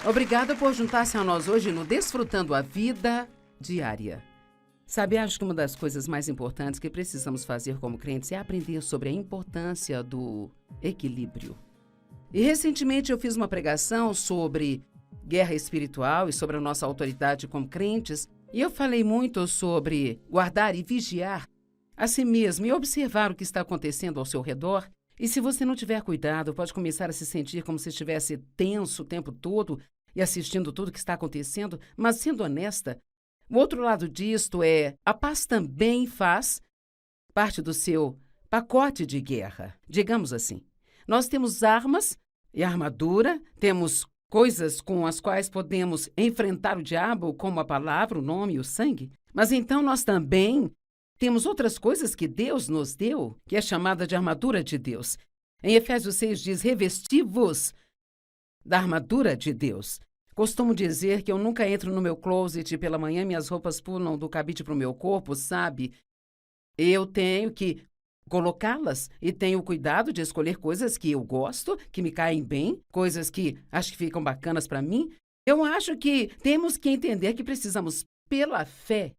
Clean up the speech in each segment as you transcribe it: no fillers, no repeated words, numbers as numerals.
Obrigada por juntar-se a nós hoje no Desfrutando a Vida Diária. Sabe, acho que uma das coisas mais importantes que precisamos fazer como crentes é aprender sobre a importância do equilíbrio. E recentemente eu fiz uma pregação sobre guerra espiritual e sobre a nossa autoridade como crentes, e eu falei muito sobre guardar e vigiar a si mesmo e observar o que está acontecendo ao seu redor. E se você não tiver cuidado, pode começar a se sentir como se estivesse tenso o tempo todo e assistindo tudo o que está acontecendo, mas sendo honesta, o outro lado disto é a paz também faz parte do seu pacote de guerra, digamos assim. Nós temos armas e armadura, temos coisas com as quais podemos enfrentar o diabo, como a palavra, o nome e o sangue, mas então nós também temos outras coisas que Deus nos deu, que é chamada de armadura de Deus. Em Efésios 6 diz, revesti-vos da armadura de Deus. Costumo dizer que eu nunca entro no meu closet e pela manhã minhas roupas pulam do cabide para o meu corpo, sabe? Eu tenho que colocá-las e tenho cuidado de escolher coisas que eu gosto, que me caem bem, coisas que acho que ficam bacanas para mim. Eu acho que temos que entender que precisamos, pela fé,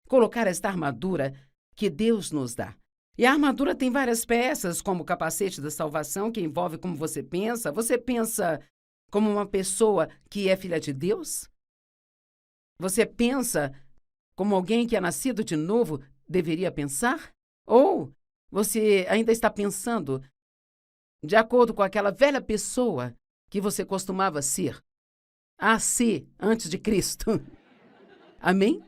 colocar esta armadura que Deus nos dá. E a armadura tem várias peças, como o capacete da salvação, que envolve como você pensa. Você pensa como uma pessoa que é filha de Deus? Você pensa como alguém que é nascido de novo deveria pensar? Ou você ainda está pensando de acordo com aquela velha pessoa que você costumava ser antes de Cristo? Amém?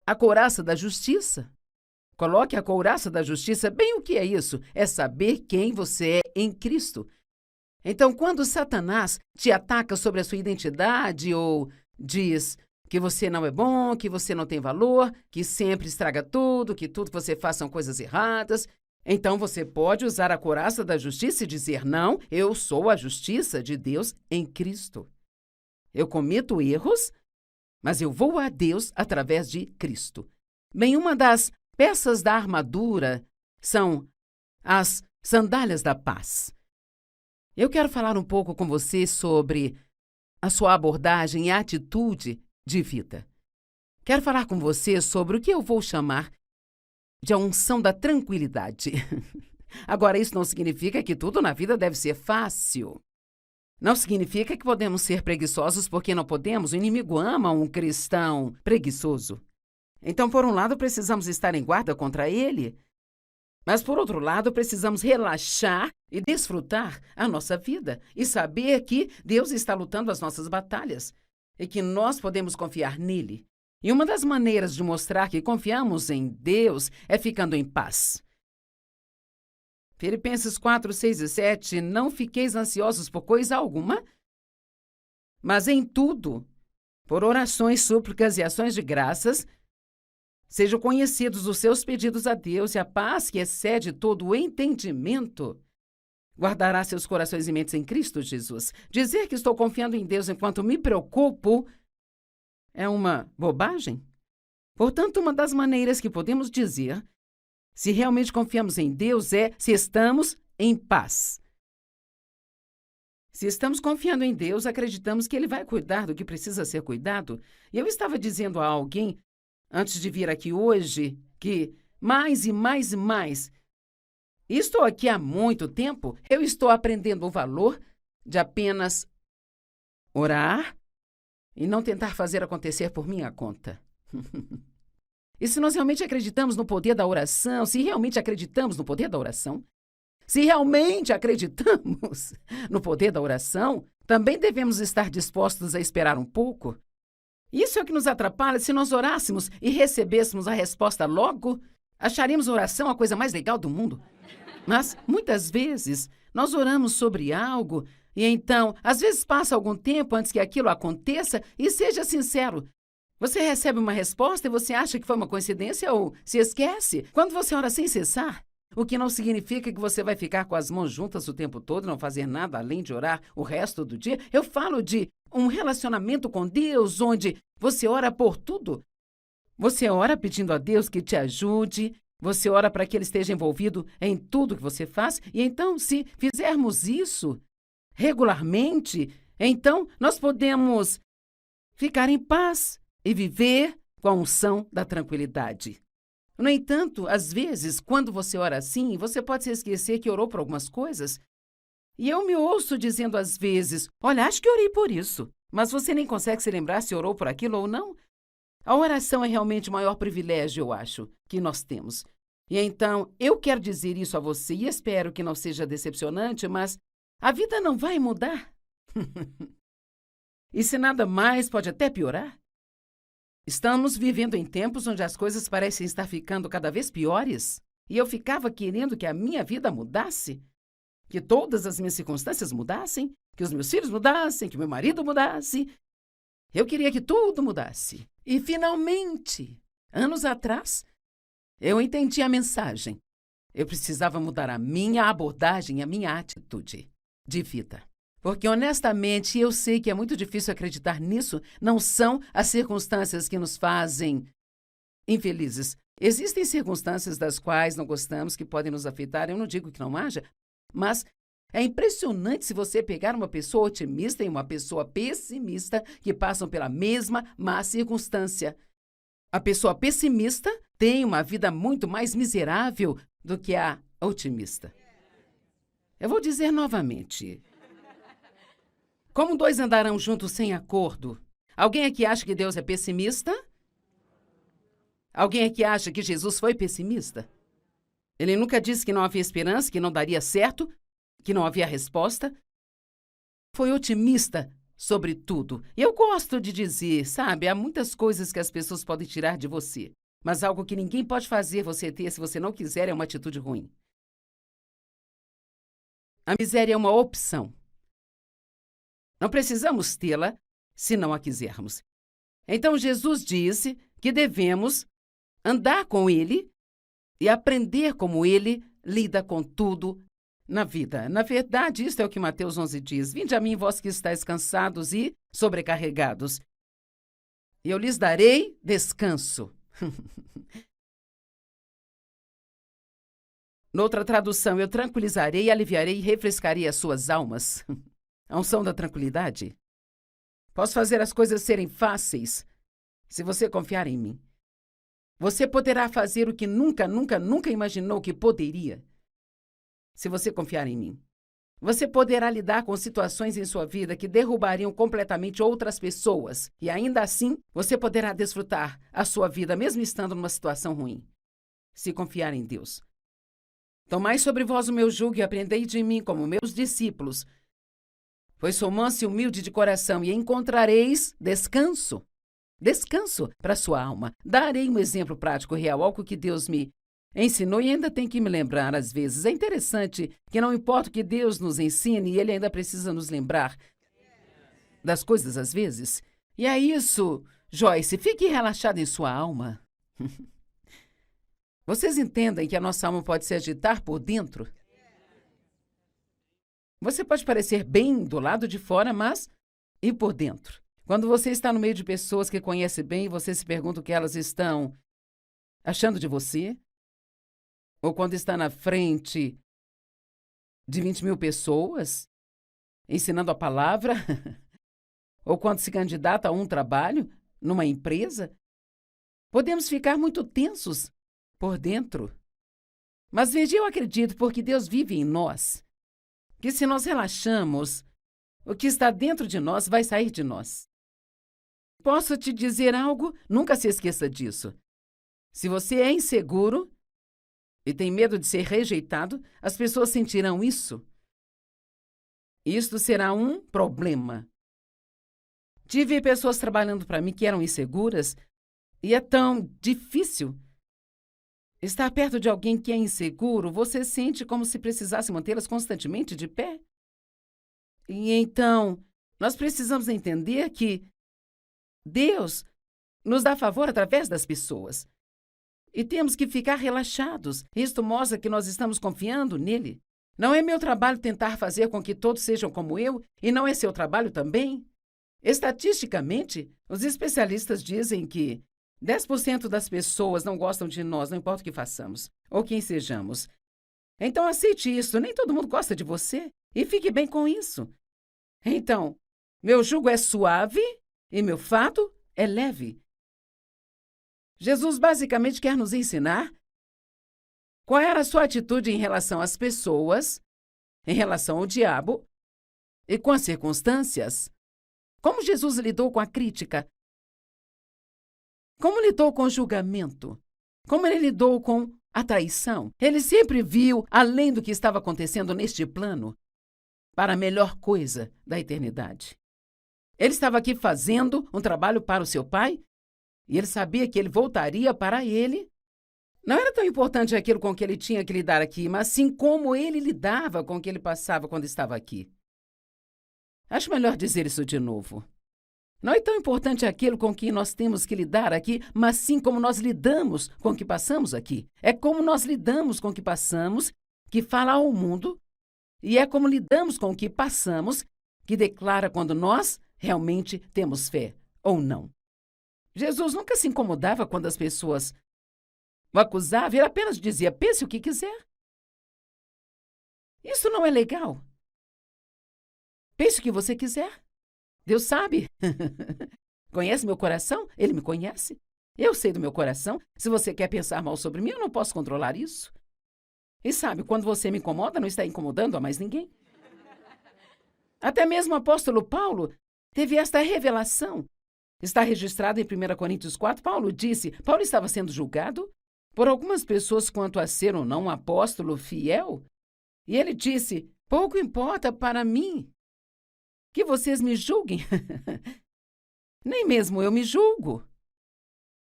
A couraça da justiça. Coloque a couraça da justiça. Bem, o que é isso? É saber quem você é em Cristo. Então, quando Satanás te ataca sobre a sua identidade ou diz que você não é bom, que você não tem valor, que sempre estraga tudo, que tudo que você faz são coisas erradas, então você pode usar a couraça da justiça e dizer, não, eu sou a justiça de Deus em Cristo. Eu cometo erros, mas eu vou a Deus através de Cristo. Bem, uma das peças da armadura são as sandálias da paz. Eu quero falar um pouco com você sobre a sua abordagem e atitude de vida. Quero falar com você sobre o que eu vou chamar de a unção da tranquilidade. Agora, isso não significa que tudo na vida deve ser fácil. Não significa que podemos ser preguiçosos porque não podemos. O inimigo ama um cristão preguiçoso. Então, por um lado, precisamos estar em guarda contra ele, mas, por outro lado, precisamos relaxar e desfrutar a nossa vida e saber que Deus está lutando as nossas batalhas e que nós podemos confiar nele. E uma das maneiras de mostrar que confiamos em Deus é ficando em paz. Filipenses 4, 6 e 7, não fiqueis ansiosos por coisa alguma, mas em tudo, por orações, súplicas e ações de graças, sejam conhecidos os seus pedidos a Deus e a paz que excede todo o entendimento guardará seus corações e mentes em Cristo Jesus. Dizer que estou confiando em Deus enquanto me preocupo é uma bobagem? Portanto, uma das maneiras que podemos dizer se realmente confiamos em Deus é se estamos em paz. Se estamos confiando em Deus, acreditamos que Ele vai cuidar do que precisa ser cuidado. E eu estava dizendo a alguém antes de vir aqui hoje, que mais e mais e mais, e estou aqui há muito tempo, eu estou aprendendo o valor de apenas orar e não tentar fazer acontecer por minha conta. E se nós realmente acreditamos no poder da oração, se realmente acreditamos no poder da oração, se realmente acreditamos no poder da oração, também devemos estar dispostos a esperar um pouco. Isso é o que nos atrapalha. Se nós orássemos e recebêssemos a resposta logo, acharíamos a oração a coisa mais legal do mundo. Mas, muitas vezes, nós oramos sobre algo e então, às vezes passa algum tempo antes que aquilo aconteça e seja sincero. Você recebe uma resposta e você acha que foi uma coincidência ou se esquece. Quando você ora sem cessar, o que não significa que você vai ficar com as mãos juntas o tempo todo e não fazer nada além de orar o resto do dia. Eu falo de um relacionamento com Deus onde você ora por tudo. Você ora pedindo a Deus que te ajude, você ora para que Ele esteja envolvido em tudo que você faz. E então, se fizermos isso, regularmente, então nós podemos ficar em paz e viver com a unção da tranquilidade. No entanto, às vezes, quando você ora assim, você pode se esquecer que orou por algumas coisas. E eu me ouço dizendo às vezes, olha, acho que orei por isso, mas você nem consegue se lembrar se orou por aquilo ou não. A oração é realmente o maior privilégio, eu acho, que nós temos. E então, eu quero dizer isso a você e espero que não seja decepcionante, mas a vida não vai mudar. E se nada mais, pode até piorar. Estamos vivendo em tempos onde as coisas parecem estar ficando cada vez piores. E eu ficava querendo que a minha vida mudasse, que todas as minhas circunstâncias mudassem, que os meus filhos mudassem, que meu marido mudasse. Eu queria que tudo mudasse. E, finalmente, anos atrás, eu entendi a mensagem. Eu precisava mudar a minha abordagem, a minha atitude de vida. Porque, honestamente, eu sei que é muito difícil acreditar nisso. Não são as circunstâncias que nos fazem infelizes. Existem circunstâncias das quais não gostamos, que podem nos afetar. Eu não digo que não haja, mas é impressionante se você pegar uma pessoa otimista e uma pessoa pessimista que passam pela mesma má circunstância. A pessoa pessimista tem uma vida muito mais miserável do que a otimista. Eu vou dizer novamente. Como dois andarão juntos sem acordo? Alguém aqui acha que Deus é pessimista? Alguém aqui acha que Jesus foi pessimista? Ele nunca disse que não havia esperança, que não daria certo, que não havia resposta. Foi otimista sobre tudo. Eu gosto de dizer, sabe, há muitas coisas que as pessoas podem tirar de você, mas algo que ninguém pode fazer você ter se você não quiser é uma atitude ruim. A miséria é uma opção. Não precisamos tê-la se não a quisermos. Então, Jesus disse que devemos andar com Ele e aprender como Ele lida com tudo na vida. Na verdade, isto é o que Mateus 11 diz. Vinde a mim, vós que estáis cansados e sobrecarregados, e eu lhes darei descanso. Noutra tradução, eu tranquilizarei, aliviarei e refrescarei as suas almas. A unção da tranquilidade. Posso fazer as coisas serem fáceis se você confiar em mim. Você poderá fazer o que nunca, nunca, nunca imaginou que poderia, se você confiar em mim. Você poderá lidar com situações em sua vida que derrubariam completamente outras pessoas, e ainda assim, você poderá desfrutar a sua vida mesmo estando numa situação ruim, se confiar em Deus. Tomai sobre vós o meu jugo e aprendei de mim como meus discípulos, pois sou manso e humilde de coração, e encontrareis descanso. Descanso para a sua alma. Darei um exemplo prático real, algo que Deus me ensinou e ainda tem que me lembrar às vezes. É interessante que não importa o que Deus nos ensine, Ele ainda precisa nos lembrar das coisas às vezes. E é isso, Joyce, fique relaxada em sua alma. Vocês entendem que a nossa alma pode se agitar por dentro? Você pode parecer bem do lado de fora, mas e por dentro? Quando você está no meio de pessoas que conhece bem, você se pergunta o que elas estão achando de você? Ou quando está na frente de 20.000 pessoas, ensinando a palavra? Ou quando se candidata a um trabalho, numa empresa? Podemos ficar muito tensos por dentro. Mas veja, eu acredito, porque Deus vive em nós, que se nós relaxamos, o que está dentro de nós vai sair de nós. Posso te dizer algo? Nunca se esqueça disso. Se você é inseguro e tem medo de ser rejeitado, as pessoas sentirão isso. Isto será um problema. Tive pessoas trabalhando para mim que eram inseguras e é tão difícil. Estar perto de alguém que é inseguro, você sente como se precisasse mantê-las constantemente de pé. E então, nós precisamos entender que Deus nos dá favor através das pessoas. E temos que ficar relaxados. Isto mostra que nós estamos confiando nele. Não é meu trabalho tentar fazer com que todos sejam como eu, e não é seu trabalho também. Estatisticamente, os especialistas dizem que 10% das pessoas não gostam de nós, não importa o que façamos, ou quem sejamos. Então aceite isso, nem todo mundo gosta de você, e fique bem com isso. Então, meu jugo é suave e meu fardo é leve. Jesus basicamente quer nos ensinar qual era a sua atitude em relação às pessoas, em relação ao diabo e com as circunstâncias. Como Jesus lidou com a crítica? Como lidou com o julgamento? Como ele lidou com a traição? Ele sempre viu além do que estava acontecendo neste plano para a melhor coisa da eternidade. Ele estava aqui fazendo um trabalho para o seu pai e ele sabia que ele voltaria para ele. Não era tão importante aquilo com que ele tinha que lidar aqui, mas sim como ele lidava com o que ele passava quando estava aqui. Acho melhor dizer isso de novo. Não é tão importante aquilo com que nós temos que lidar aqui, mas sim como nós lidamos com o que passamos aqui. É como nós lidamos com o que passamos que fala ao mundo, e é como lidamos com o que passamos que declara quando nós realmente temos fé ou não. Jesus nunca se incomodava quando as pessoas o acusavam, ele apenas dizia: pense o que quiser. Isso não é legal. Pense o que você quiser. Deus sabe. Conhece meu coração? Ele me conhece. Eu sei do meu coração. Se você quer pensar mal sobre mim, eu não posso controlar isso. E sabe, quando você me incomoda, não está incomodando a mais ninguém. Até mesmo o apóstolo Paulo teve esta revelação. Está registrado em 1 Coríntios 4. Paulo estava sendo julgado por algumas pessoas quanto a ser ou não um apóstolo fiel. E ele disse: pouco importa para mim que vocês me julguem. Nem mesmo eu me julgo.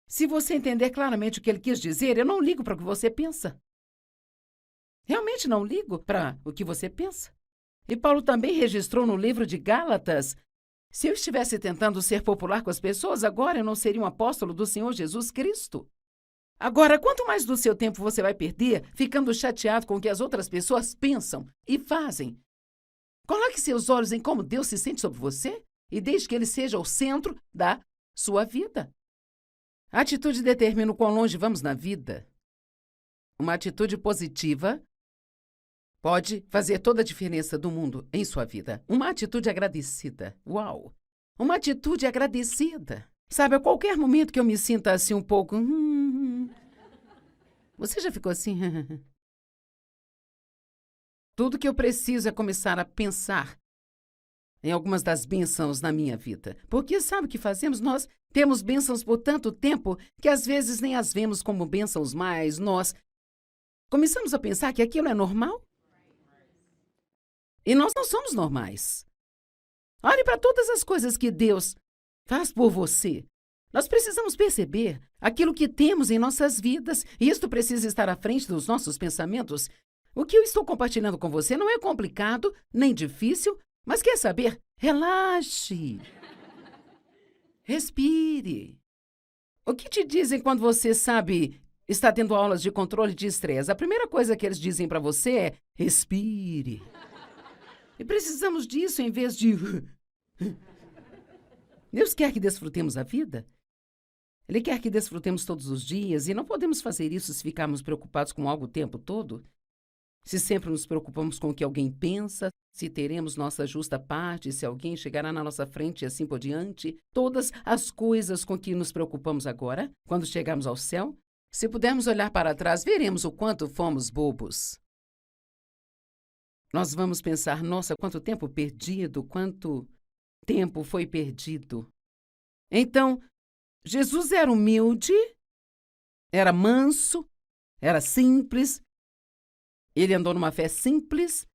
Se você entender claramente o que ele quis dizer, eu não ligo para o que você pensa. Realmente não ligo para o que você pensa. E Paulo também registrou no livro de Gálatas: se eu estivesse tentando ser popular com as pessoas, agora eu não seria um apóstolo do Senhor Jesus Cristo. Agora, quanto mais do seu tempo você vai perder ficando chateado com o que as outras pessoas pensam e fazem? Coloque seus olhos em como Deus se sente sobre você e deixe que Ele seja o centro da sua vida. A atitude determina o quão longe vamos na vida. Uma atitude positiva pode fazer toda a diferença do mundo em sua vida. Uma atitude agradecida. Uau! Uma atitude agradecida. Sabe, a qualquer momento que eu me sinta assim um pouco... Você já ficou assim? Tudo que eu preciso é começar a pensar em algumas das bênçãos na minha vida. Porque sabe o que fazemos? Nós temos bênçãos por tanto tempo que às vezes nem as vemos como bênçãos mais. Nós começamos a pensar que aquilo é normal. E nós não somos normais. Olhe para todas as coisas que Deus faz por você. Nós precisamos perceber aquilo que temos em nossas vidas, e isto precisa estar à frente dos nossos pensamentos. O que eu estou compartilhando com você não é complicado, nem difícil, mas quer saber? Relaxe. Respire. O que te dizem quando você sabe, está tendo aulas de controle de estresse? A primeira coisa que eles dizem para você é: respire. E precisamos disso em vez de... Deus quer que desfrutemos a vida. Ele quer que desfrutemos todos os dias e não podemos fazer isso se ficarmos preocupados com algo o tempo todo. Se sempre nos preocupamos com o que alguém pensa, se teremos nossa justa parte, se alguém chegará na nossa frente e assim por diante, todas as coisas com que nos preocupamos agora, quando chegarmos ao céu, se pudermos olhar para trás, veremos o quanto fomos bobos. Nós vamos pensar: nossa, quanto tempo perdido, quanto tempo foi perdido. Então, Jesus era humilde, era manso, era simples. Ele andou numa fé simples.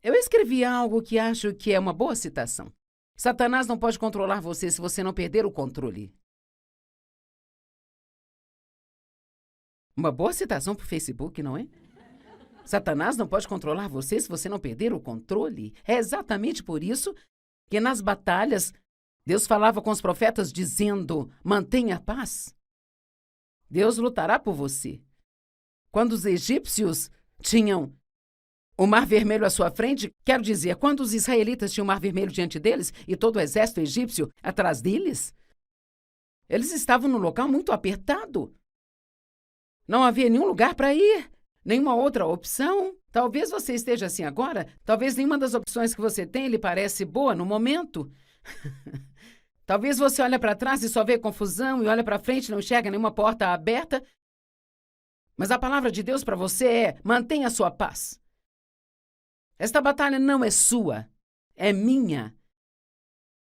Eu escrevi algo que acho que é uma boa citação. Satanás não pode controlar você se você não perder o controle. Uma boa citação para o Facebook, não é? Satanás não pode controlar você se você não perder o controle. É exatamente por isso que nas batalhas Deus falava com os profetas dizendo: mantenha a paz. Deus lutará por você. Quando os egípcios tinham o Mar Vermelho à sua frente, quero dizer, quando os israelitas tinham o Mar Vermelho diante deles e todo o exército egípcio atrás deles, eles estavam num local muito apertado. Não havia nenhum lugar para ir. Nenhuma outra opção? Talvez você esteja assim agora. Talvez nenhuma das opções que você tem lhe parece boa no momento. Talvez você olhe para trás e só vê confusão e olha para frente e não enxerga nenhuma porta aberta. Mas a palavra de Deus para você é: mantenha a sua paz. Esta batalha não é sua, é minha.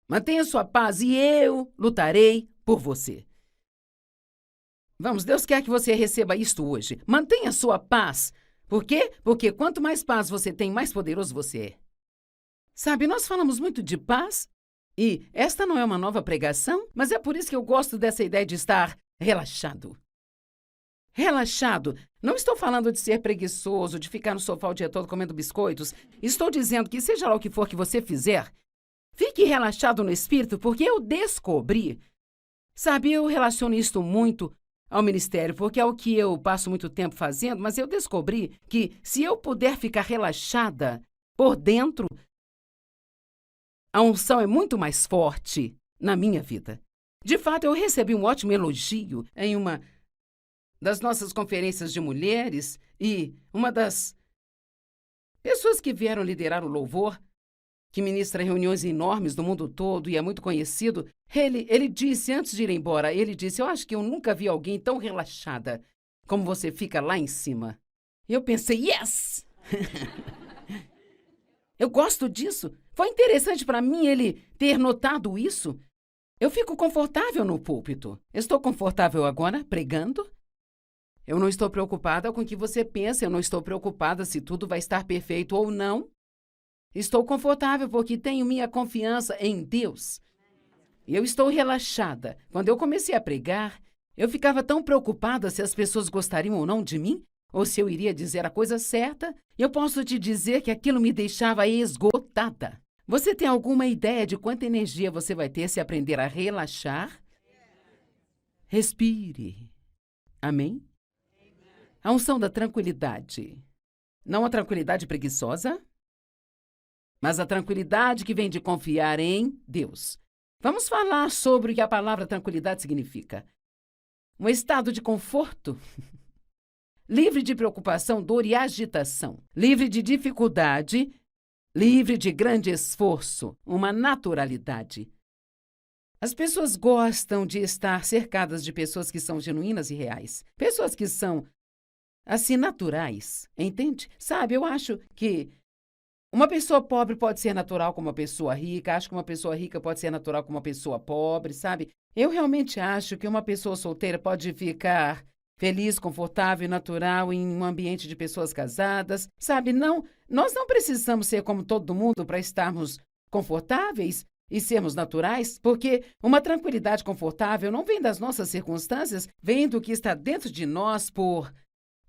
Mantenha a sua paz e eu lutarei por você. Vamos, Deus quer que você receba isto hoje. Mantenha a sua paz. Por quê? Porque quanto mais paz você tem, mais poderoso você é. Sabe, nós falamos muito de paz e esta não é uma nova pregação, mas é por isso que eu gosto dessa ideia de estar relaxado. Relaxado. Não estou falando de ser preguiçoso, de ficar no sofá o dia todo comendo biscoitos. Estou dizendo que seja lá o que for que você fizer, fique relaxado no espírito, porque eu descobri. Sabe, eu relaciono isto muito ao ministério, porque é o que eu passo muito tempo fazendo, mas eu descobri que se eu puder ficar relaxada por dentro, a unção é muito mais forte na minha vida. De fato, eu recebi um ótimo elogio em uma das nossas conferências de mulheres e uma das pessoas que vieram liderar o louvor, que ministra reuniões enormes do mundo todo e é muito conhecido, ele disse, antes de ir embora, ele disse: eu acho que eu nunca vi alguém tão relaxada como você fica lá em cima. E eu pensei, yes! Eu gosto disso. Foi interessante para mim ele ter notado isso. Eu fico confortável no púlpito. Estou confortável agora, pregando. Eu não estou preocupada com o que você pensa, eu não estou preocupada se tudo vai estar perfeito ou não. Estou confortável porque tenho minha confiança em Deus. Eu estou relaxada. Quando eu comecei a pregar, eu ficava tão preocupada se as pessoas gostariam ou não de mim, ou se eu iria dizer a coisa certa. Eu posso te dizer que aquilo me deixava esgotada. Você tem alguma ideia de quanta energia você vai ter se aprender a relaxar? Respire. Amém? A unção da tranquilidade. Não a tranquilidade preguiçosa, mas a tranquilidade que vem de confiar em Deus. Vamos falar sobre o que a palavra tranquilidade significa. Um estado de conforto, livre de preocupação, dor e agitação, livre de dificuldade, livre de grande esforço, uma naturalidade. As pessoas gostam de estar cercadas de pessoas que são genuínas e reais, pessoas que são, assim, naturais, entende? Sabe, eu acho que uma pessoa pobre pode ser natural como uma pessoa rica, acho que uma pessoa rica pode ser natural como uma pessoa pobre, sabe? Eu realmente acho que uma pessoa solteira pode ficar feliz, confortável e natural em um ambiente de pessoas casadas, sabe? Não, nós não precisamos ser como todo mundo para estarmos confortáveis e sermos naturais, porque uma tranquilidade confortável não vem das nossas circunstâncias, vem do que está dentro de nós por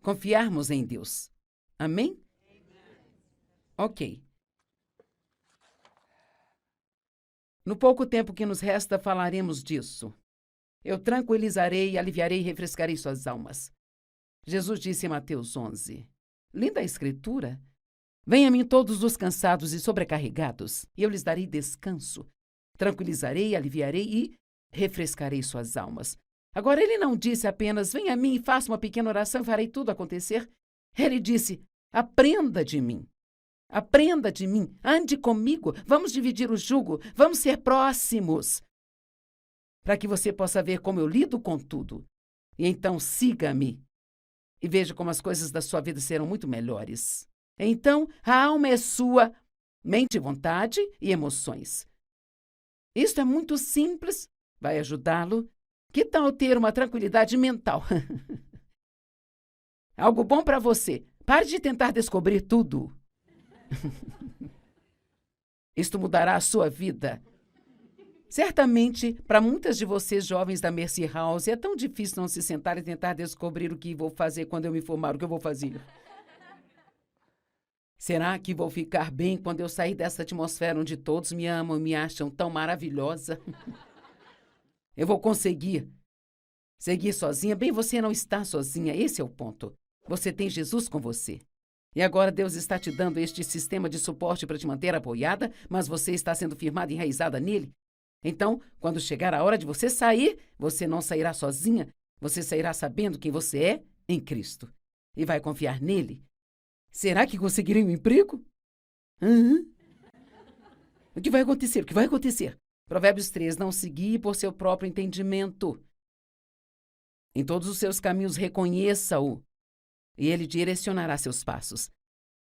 confiarmos em Deus. Amém? Ok. No pouco tempo que nos resta, falaremos disso. Eu tranquilizarei, aliviarei e refrescarei suas almas. Jesus disse em Mateus 11. Linda a escritura. Venham a mim todos os cansados e sobrecarregados, e eu lhes darei descanso. Tranquilizarei, aliviarei e refrescarei suas almas. Agora, ele não disse apenas: venha a mim e faça uma pequena oração e farei tudo acontecer. Ele disse: aprenda de mim. Aprenda de mim, ande comigo, vamos dividir o jugo, vamos ser próximos, para que você possa ver como eu lido com tudo. E então siga-me e veja como as coisas da sua vida serão muito melhores. Então, a alma é sua, mente, vontade e emoções. Isto é muito simples, vai ajudá-lo. Que tal ter uma tranquilidade mental? Algo bom para você. Pare de tentar descobrir tudo. Isto mudará a sua vida. Certamente, para muitas de vocês jovens da Mercy House, é tão difícil não se sentar e tentar descobrir o que vou fazer quando eu me formar, o que eu vou fazer. Será que vou ficar bem quando eu sair dessa atmosfera onde todos me amam e me acham tão maravilhosa? Eu vou conseguir seguir sozinha? Bem, você não está sozinha, esse é o ponto. Você tem Jesus com você. E agora Deus está te dando este sistema de suporte para te manter apoiada, mas você está sendo firmada e enraizada nele. Então, quando chegar a hora de você sair, você não sairá sozinha, você sairá sabendo quem você é em Cristo. e vai confiar nele, será que conseguirem um emprego? Uhum. O que vai acontecer? O que vai acontecer? Provérbios 3, não se guie por seu próprio entendimento. Em todos os seus caminhos reconheça-o, e ele direcionará seus passos.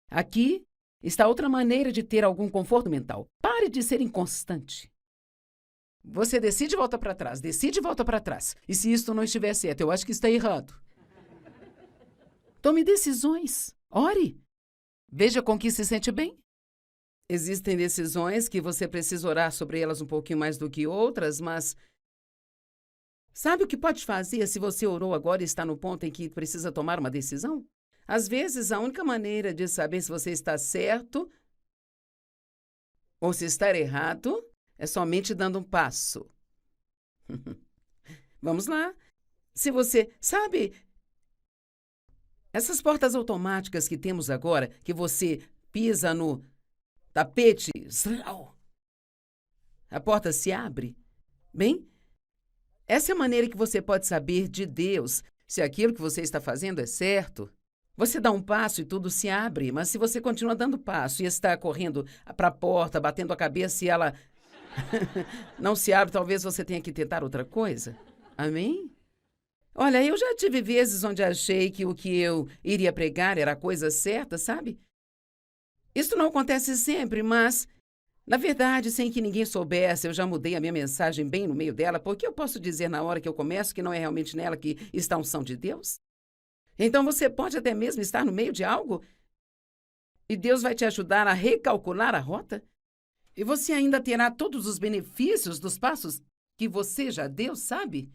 Aqui está outra maneira de ter algum conforto mental. Pare de ser inconstante. Você decide e volta para trás, decide e volta para trás. E se isto não estiver certo, eu acho que está errado. Tome decisões. Ore. Veja com que se sente bem. Existem decisões que você precisa orar sobre elas um pouquinho mais do que outras, mas sabe o que pode fazer se você orou agora e está no ponto em que precisa tomar uma decisão? Às vezes, a única maneira de saber se você está certo ou se está errado é somente dando um passo. Vamos lá. Se você sabe, essas portas automáticas que temos agora, que você pisa no tapete, a porta se abre. Bem, essa é a maneira que você pode saber de Deus se aquilo que você está fazendo é certo. Você dá um passo e tudo se abre, mas se você continua dando passo e está correndo para a porta, batendo a cabeça e ela não se abre, talvez você tenha que tentar outra coisa. Amém? Olha, eu já tive vezes onde achei que o que eu iria pregar era a coisa certa, sabe? Isso não acontece sempre, mas, na verdade, sem que ninguém soubesse, eu já mudei a minha mensagem bem no meio dela, porque eu posso dizer na hora que eu começo que não é realmente nela que está a unção de Deus. Então você pode até mesmo estar no meio de algo e Deus vai te ajudar a recalcular a rota. E você ainda terá todos os benefícios dos passos que você já deu, sabe?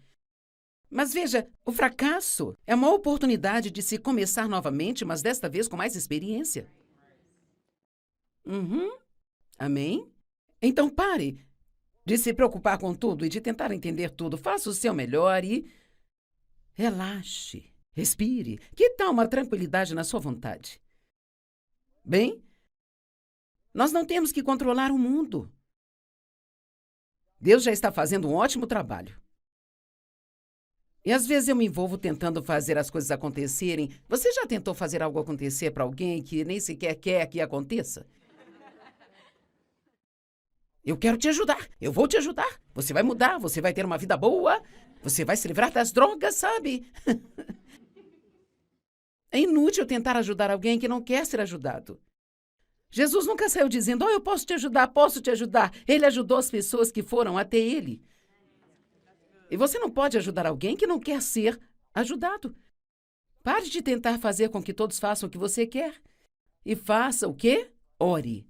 Mas veja, o fracasso é uma oportunidade de se começar novamente, mas desta vez com mais experiência. Amém? Então pare de se preocupar com tudo e de tentar entender tudo. Faça o seu melhor e relaxe, respire. Que tal uma tranquilidade na sua vontade? Bem, nós não temos que controlar o mundo. Deus já está fazendo um ótimo trabalho. E às vezes eu me envolvo tentando fazer as coisas acontecerem. Você já tentou fazer algo acontecer para alguém que nem sequer quer que aconteça? Eu quero te ajudar, eu vou te ajudar. Você vai mudar, você vai ter uma vida boa, você vai se livrar das drogas, sabe? É inútil tentar ajudar alguém que não quer ser ajudado. Jesus nunca saiu dizendo, eu posso te ajudar, posso te ajudar. Ele ajudou as pessoas que foram até ele. E você não pode ajudar alguém que não quer ser ajudado. Pare de tentar fazer com que todos façam o que você quer. E faça o quê? Ore.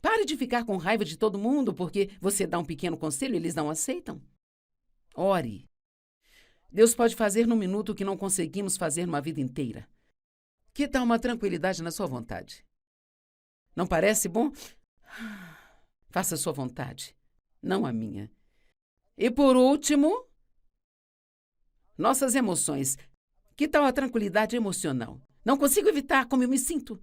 Pare de ficar com raiva de todo mundo porque você dá um pequeno conselho e eles não aceitam. Ore. Deus pode fazer num minuto o que não conseguimos fazer numa vida inteira. Que tal uma tranquilidade na sua vontade? Não parece bom? Faça a sua vontade, não a minha. E por último, nossas emoções. Que tal a tranquilidade emocional? Não consigo evitar como eu me sinto.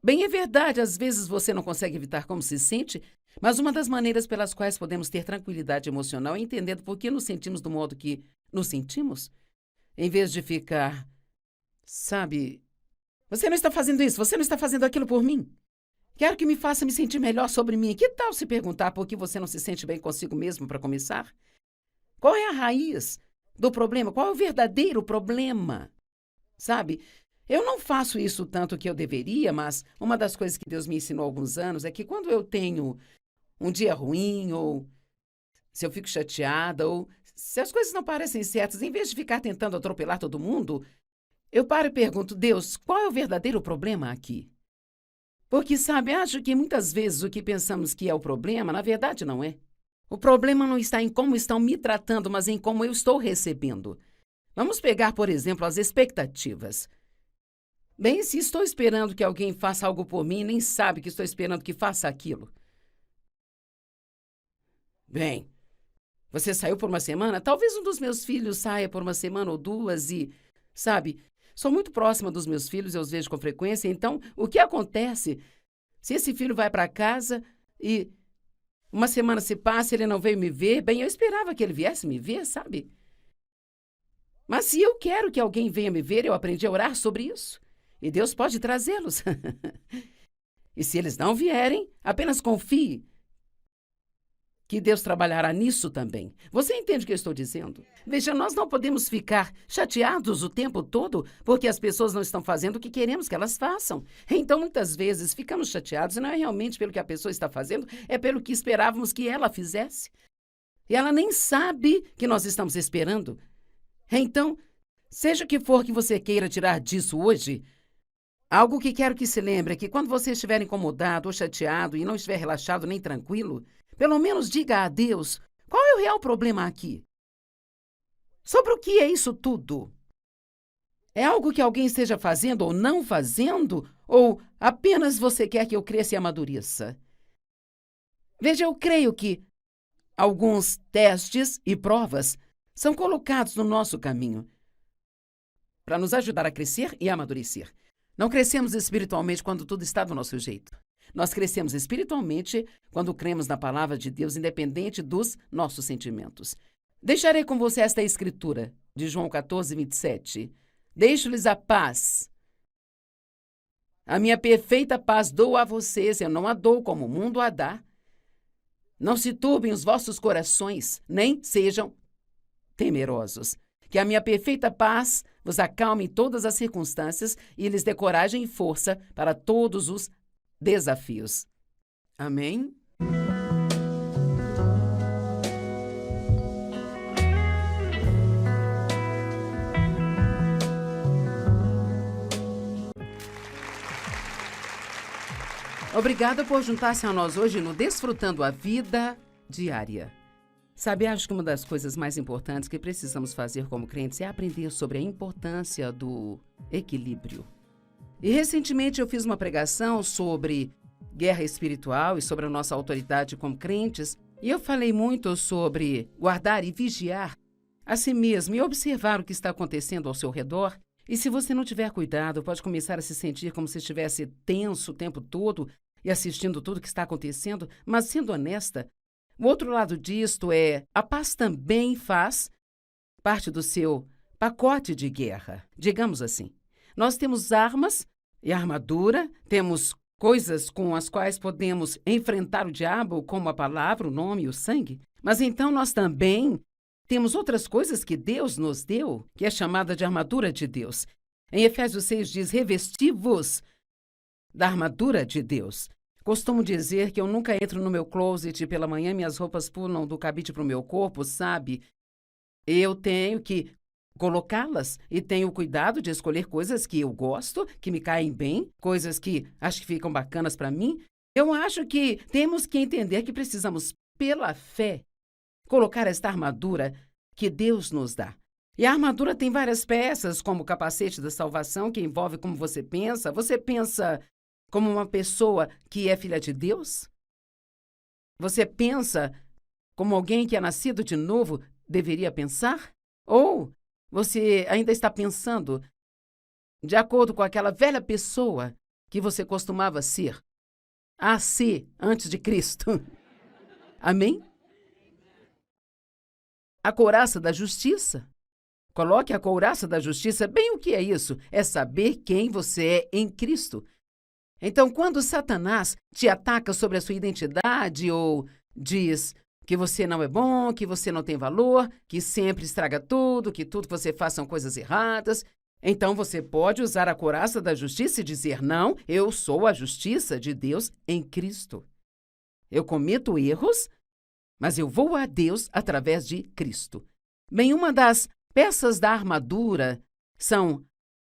Bem, é verdade, às vezes você não consegue evitar como se sente, mas uma das maneiras pelas quais podemos ter tranquilidade emocional é entendendo por que nos sentimos do modo que nos sentimos, em vez de ficar, sabe, você não está fazendo isso, você não está fazendo aquilo por mim. Quero que me faça me sentir melhor sobre mim. Que tal se perguntar por que você não se sente bem consigo mesmo para começar? Qual é a raiz do problema? Qual é o verdadeiro problema? Sabe? Eu não faço isso tanto que eu deveria, mas uma das coisas que Deus me ensinou há alguns anos é que quando eu tenho um dia ruim, ou se eu fico chateada, ou se as coisas não parecem certas, em vez de ficar tentando atropelar todo mundo, eu paro e pergunto, Deus, qual é o verdadeiro problema aqui? Porque, sabe, acho que muitas vezes o que pensamos que é o problema, na verdade não é. O problema não está em como estão me tratando, mas em como eu estou recebendo. Vamos pegar, por exemplo, as expectativas. Bem, se estou esperando que alguém faça algo por mim, nem sabe que estou esperando que faça aquilo. Bem, você saiu por uma semana? Talvez um dos meus filhos saia por uma semana ou duas e, sabe, sou muito próxima dos meus filhos, eu os vejo com frequência, então o que acontece se esse filho vai para casa e uma semana se passa e ele não veio me ver? Bem, eu esperava que ele viesse me ver, sabe? Mas se eu quero que alguém venha me ver, eu aprendi a orar sobre isso. E Deus pode trazê-los. E se eles não vierem, apenas confie que Deus trabalhará nisso também. Você entende o que eu estou dizendo? Veja, nós não podemos ficar chateados o tempo todo porque as pessoas não estão fazendo o que queremos que elas façam. Então, muitas vezes, ficamos chateados e não é realmente pelo que a pessoa está fazendo, é pelo que esperávamos que ela fizesse. E ela nem sabe que nós estamos esperando. Então, seja o que for que você queira tirar disso hoje, algo que quero que se lembre é que quando você estiver incomodado ou chateado e não estiver relaxado nem tranquilo, pelo menos diga a Deus qual é o real problema aqui. Sobre o que é isso tudo? É algo que alguém esteja fazendo ou não fazendo? Ou apenas você quer que eu cresça e amadureça? Veja, eu creio que alguns testes e provas são colocados no nosso caminho para nos ajudar a crescer e amadurecer. Não crescemos espiritualmente quando tudo está do nosso jeito. Nós crescemos espiritualmente quando cremos na palavra de Deus, independente dos nossos sentimentos. Deixarei com você esta escritura de João 14, 27. Deixo-lhes a paz. A minha perfeita paz dou a vocês, eu não a dou como o mundo a dá. Não se turbem os vossos corações, nem sejam temerosos. Que a minha perfeita paz vos acalme em todas as circunstâncias e lhes dê coragem e força para todos os desafios. Amém? Obrigada por juntar-se a nós hoje no Desfrutando a Vida Diária. Sabe, acho que uma das coisas mais importantes que precisamos fazer como crentes é aprender sobre a importância do equilíbrio. E recentemente eu fiz uma pregação sobre guerra espiritual e sobre a nossa autoridade como crentes, e eu falei muito sobre guardar e vigiar a si mesmo e observar o que está acontecendo ao seu redor. E se você não tiver cuidado, pode começar a se sentir como se estivesse tenso o tempo todo e assistindo tudo o que está acontecendo, mas sendo honesta, o outro lado disto é a paz também faz parte do seu pacote de guerra, digamos assim. Nós temos armas e armadura, temos coisas com as quais podemos enfrentar o diabo, como a palavra, o nome e o sangue, mas então nós também temos outras coisas que Deus nos deu, que é chamada de armadura de Deus. Em Efésios 6 diz, revesti-vos da armadura de Deus. Costumo dizer que eu nunca entro no meu closet e pela manhã minhas roupas pulam do cabide para o meu corpo, sabe? Eu tenho que colocá-las e tenho cuidado de escolher coisas que eu gosto, que me caem bem, coisas que acho que ficam bacanas para mim. Eu acho que temos que entender que precisamos, pela fé, colocar esta armadura que Deus nos dá. E a armadura tem várias peças, como o capacete da salvação, que envolve como você pensa. Você pensa como uma pessoa que é filha de Deus? Você pensa como alguém que é nascido de novo deveria pensar? Ou você ainda está pensando de acordo com aquela velha pessoa que você costumava ser antes de Cristo? Amém? A couraça da justiça. Coloque a couraça da justiça. Bem, o que é isso? É saber quem você é em Cristo. Então, quando Satanás te ataca sobre a sua identidade ou diz que você não é bom, que você não tem valor, que sempre estraga tudo, que tudo que você faz são coisas erradas, então você pode usar a couraça da justiça e dizer, não, eu sou a justiça de Deus em Cristo. Eu cometo erros, mas eu vou a Deus através de Cristo. Bem, uma das peças da armadura são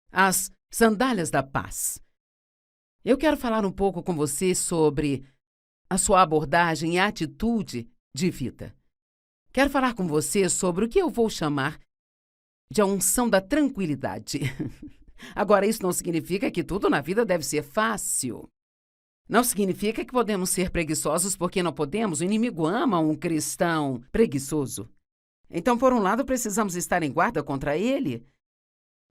as sandálias da paz. Eu quero falar um pouco com você sobre a sua abordagem e atitude de vida. Quero falar com você sobre o que eu vou chamar de a unção da tranquilidade. Agora, isso não significa que tudo na vida deve ser fácil. Não significa que podemos ser preguiçosos porque não podemos. O inimigo ama um cristão preguiçoso. Então, por um lado, precisamos estar em guarda contra ele,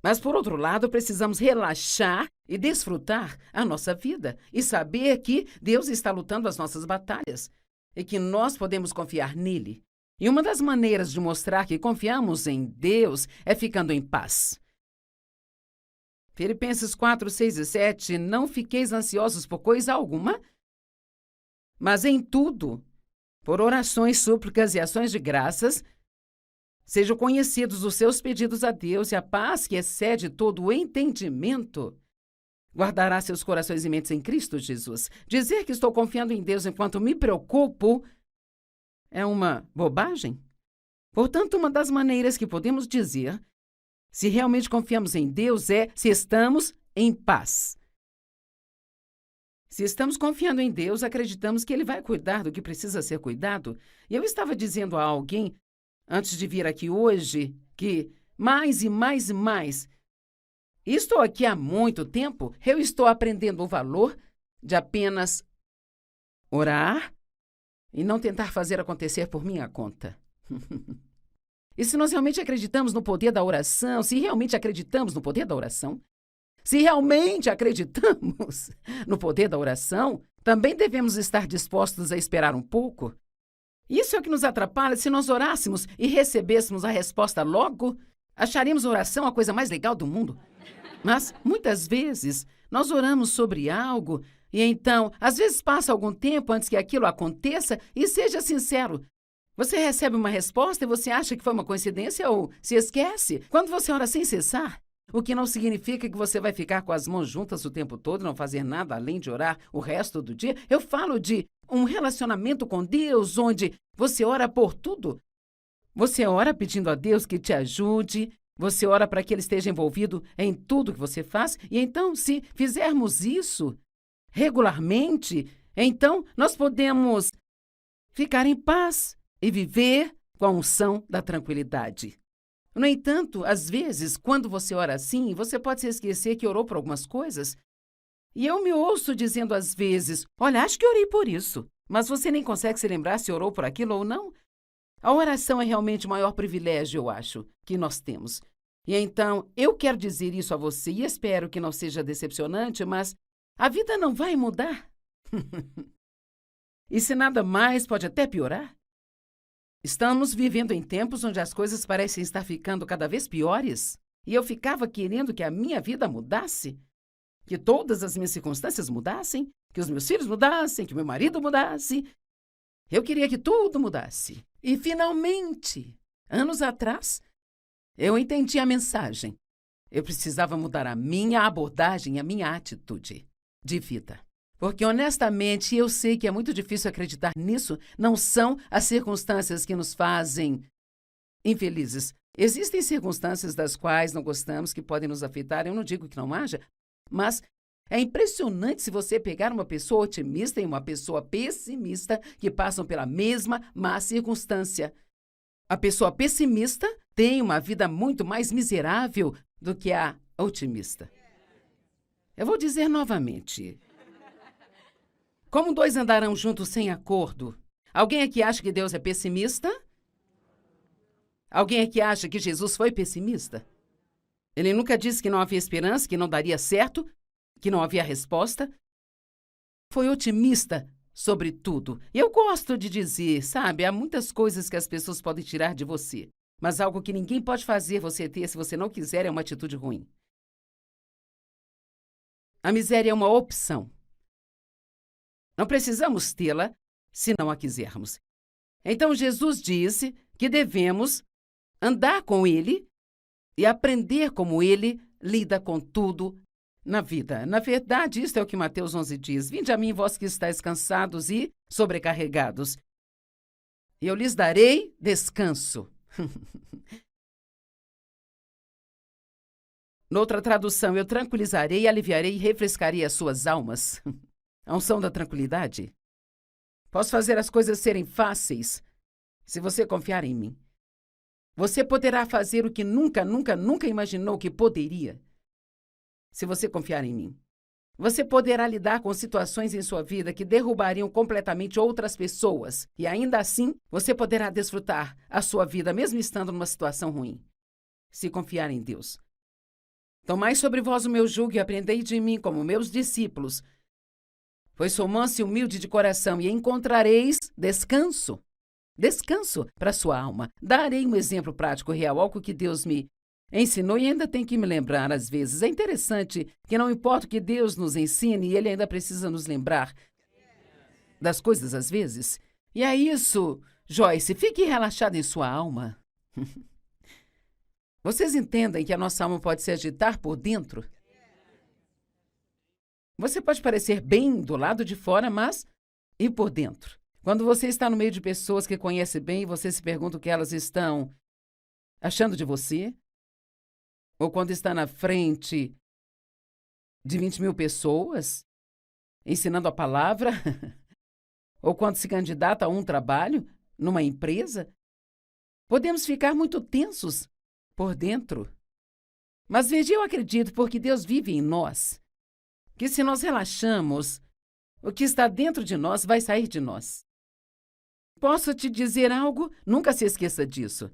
mas, por outro lado, precisamos relaxar e desfrutar a nossa vida e saber que Deus está lutando as nossas batalhas e que nós podemos confiar nele. E uma das maneiras de mostrar que confiamos em Deus é ficando em paz. Filipenses 4, 6 e 7, não fiqueis ansiosos por coisa alguma, mas em tudo, por orações, súplicas e ações de graças, sejam conhecidos os seus pedidos a Deus e a paz que excede todo o entendimento guardará seus corações e mentes em Cristo Jesus. Dizer que estou confiando em Deus enquanto me preocupo é uma bobagem? Portanto, uma das maneiras que podemos dizer se realmente confiamos em Deus é se estamos em paz. Se estamos confiando em Deus, acreditamos que Ele vai cuidar do que precisa ser cuidado. E eu estava dizendo a alguém, antes de vir aqui hoje, que mais e mais e mais, estou aqui há muito tempo, eu estou aprendendo o valor de apenas orar e não tentar fazer acontecer por minha conta. E se nós realmente acreditamos no poder da oração, se realmente acreditamos no poder da oração, se realmente acreditamos no poder da oração, também devemos estar dispostos a esperar um pouco. Isso é o que nos atrapalha. Se nós orássemos e recebêssemos a resposta logo, acharíamos a oração a coisa mais legal do mundo. Mas, muitas vezes, nós oramos sobre algo e então, às vezes passa algum tempo antes que aquilo aconteça e seja sincero. Você recebe uma resposta e você acha que foi uma coincidência ou se esquece. Quando você ora sem cessar, o que não significa que você vai ficar com as mãos juntas o tempo todo e não fazer nada além de orar o resto do dia. Eu falo de um relacionamento com Deus onde você ora por tudo. Você ora pedindo a Deus que te ajude, você ora para que Ele esteja envolvido em tudo que você faz. E então, se fizermos isso regularmente, então nós podemos ficar em paz e viver com a unção da tranquilidade. No entanto, às vezes, quando você ora assim, você pode se esquecer que orou por algumas coisas. E eu me ouço dizendo às vezes, olha, acho que orei por isso, mas você nem consegue se lembrar se orou por aquilo ou não. A oração é realmente o maior privilégio, eu acho, que nós temos. E então, eu quero dizer isso a você e espero que não seja decepcionante, mas a vida não vai mudar. E se nada mais, pode até piorar. Estamos vivendo em tempos onde as coisas parecem estar ficando cada vez piores. E eu ficava querendo que a minha vida mudasse, que todas as minhas circunstâncias mudassem, que os meus filhos mudassem, que meu marido mudasse. Eu queria que tudo mudasse. E, finalmente, anos atrás, eu entendi a mensagem. Eu precisava mudar a minha abordagem, a minha atitude de vida. Porque, honestamente, eu sei que é muito difícil acreditar nisso. Não são as circunstâncias que nos fazem infelizes. Existem circunstâncias das quais não gostamos, que podem nos afetar. Eu não digo que não haja, mas é impressionante se você pegar uma pessoa otimista e uma pessoa pessimista que passam pela mesma má circunstância. A pessoa pessimista tem uma vida muito mais miserável do que a otimista. Eu vou dizer novamente. Como dois andarão juntos sem acordo? Alguém aqui acha que Deus é pessimista? Alguém aqui acha que Jesus foi pessimista? Ele nunca disse que não havia esperança, que não daria certo, que não havia resposta. Foi otimista sobre tudo. E eu gosto de dizer, sabe, há muitas coisas que as pessoas podem tirar de você, mas algo que ninguém pode fazer você ter se você não quiser é uma atitude ruim. A miséria é uma opção. Não precisamos tê-la se não a quisermos. Então, Jesus disse que devemos andar com Ele e aprender como Ele lida com tudo na vida. Na verdade, isto é o que Mateus 11 diz. Vinde a mim, vós que estáis cansados e sobrecarregados, e eu lhes darei descanso. Noutra tradução, eu tranquilizarei, aliviarei e refrescarei as suas almas. A unção da tranquilidade. Posso fazer as coisas serem fáceis se você confiar em mim. Você poderá fazer o que nunca, nunca, nunca imaginou que poderia se você confiar em mim. Você poderá lidar com situações em sua vida que derrubariam completamente outras pessoas e ainda assim você poderá desfrutar a sua vida mesmo estando numa situação ruim. Se confiar em Deus. Tomai sobre vós o meu jugo e aprendei de mim como meus discípulos, pois sou manso e humilde de coração, e encontrareis descanso descanso para sua alma. Darei um exemplo prático real, algo que Deus me ensinou e ainda tem que me lembrar às vezes. É interessante que não importa o que Deus nos ensine, Ele ainda precisa nos lembrar das coisas às vezes. E é isso, Joyce, fique relaxada em sua alma. Vocês entendem que a nossa alma pode se agitar por dentro? Você pode parecer bem do lado de fora, mas e por dentro? Quando você está no meio de pessoas que conhece bem e você se pergunta o que elas estão achando de você, ou quando está na frente de 20.000 pessoas, ensinando a palavra, ou quando se candidata a um trabalho, numa empresa, podemos ficar muito tensos por dentro. Mas veja, eu acredito, porque Deus vive em nós, que se nós relaxamos, o que está dentro de nós vai sair de nós. Posso te dizer algo? Nunca se esqueça disso.